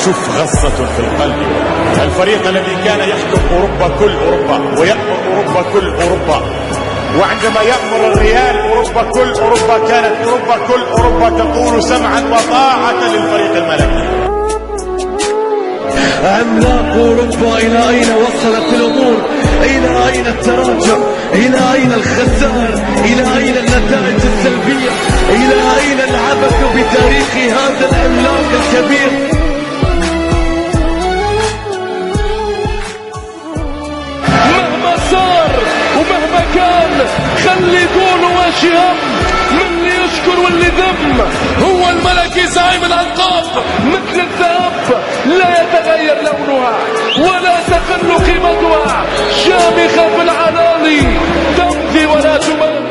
شوف غصة في القلب. الفريق الذي كان يحكم أوروبا كل أوروبا ويأمر أوروبا كل أوروبا، وعندما يأمر الريال أوروبا كل أوروبا، كانت أوروبا كل أوروبا تقول سمعا وطاعة للفريق الملكي. عملاق أوروبا إلى أين وصلت الأمور؟ إلى أين التراجع؟ إلى أين الخسائر؟ إلى أين النتائج السلبية؟ إلى أين العبث بتاريخ هذا العملاق الكبير؟ مهما صار ومهما كان خلي يقولوا واش هم، من اللي يشكر واللي ذم. هو الملكي زعيم الألقاب مثل الذهب، لا يتغير لونها ولا تقل قيمتها، شامخة في العلالي تمضي ولا تمل.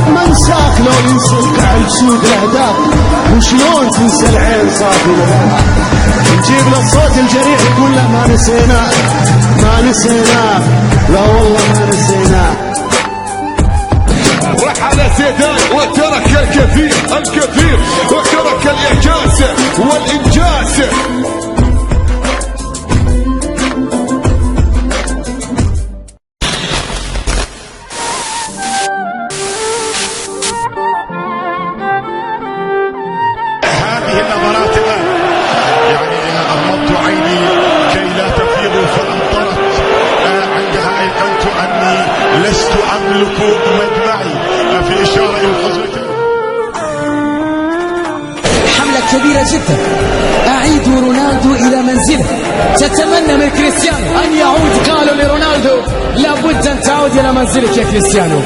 ما انساك لو ينسوك على سود الاهداف، وشلون تنسى العين صافي الهدف. نجيب له الصوت الجريح يقول له ما نسيناه ما نسيناه، لا والله ما نسيناه. رحل زيدان وترك الكثير وترك الإعجاز والإنجاز. مدمعي في إشارة إلى الحزن. حملة كبيرة جدا، أعيد رونالدو إلى منزله. تتمنى من كريستيانو أن يعود. قالوا لرونالدو لابد أن تعود إلى منزلك يا كريستيانو،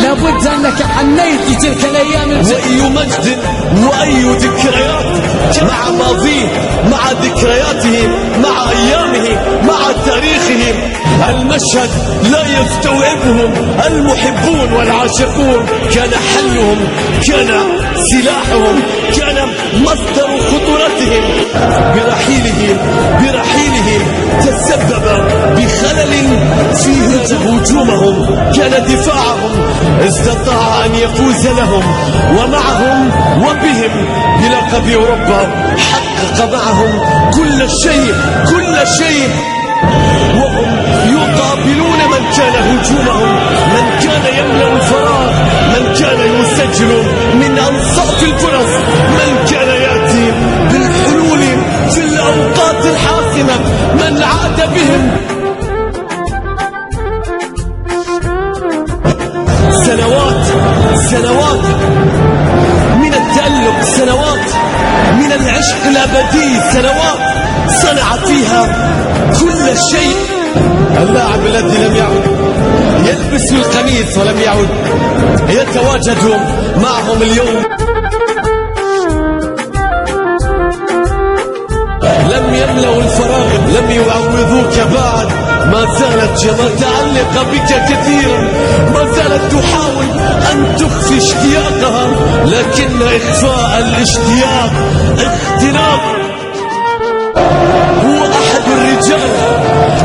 لابد أنك حنيت لتلك الأيام. وأي مجد وأي ذكريات مع ماضيه، مع ذكرياتهم، مع أيامهم، مع تاريخهم. المشهد لا يستوعبهم المحبون والعاشقون. كان حلهم، كان سلاحهم، كان مصدر خطورتهم. برحيلهم تسبب بخلل في هجومهم. كان دفاعهم استطاع أن يفوز لهم ومعهم وبهم بلقب أوروبا. حقق معهم كل شيء وهم يقابلون من كان هجومهم، من كان يملأ الفراغ، من كان يسجل من أنصاف الفرص، من كان يأتي بالحلول في الأوقات الحاسمة، من عاد بهم. سنوات من التألق، سنوات من العشق الأبدي، سنوات صنع فيها كل شيء. اللاعب الذي لم يعد يلبس القميص ولم يعد يتواجد معهم اليوم، لم يملأوا الفراغ، لم يعوضوك بعد. ما زالت متعلقة بك كثيرا، ما زالت تحاول أن تخفي اشتياقها، لكن إخفاء الاشتياق اختلاف. هو أحد الرجال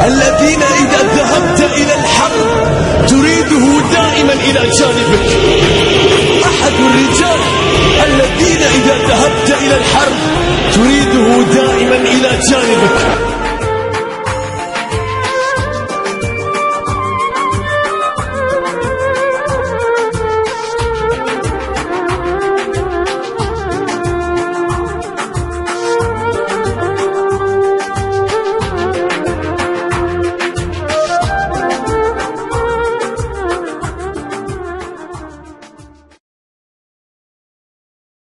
الذين إذا ذهبت إلى الحرب تريده دائما إلى جانب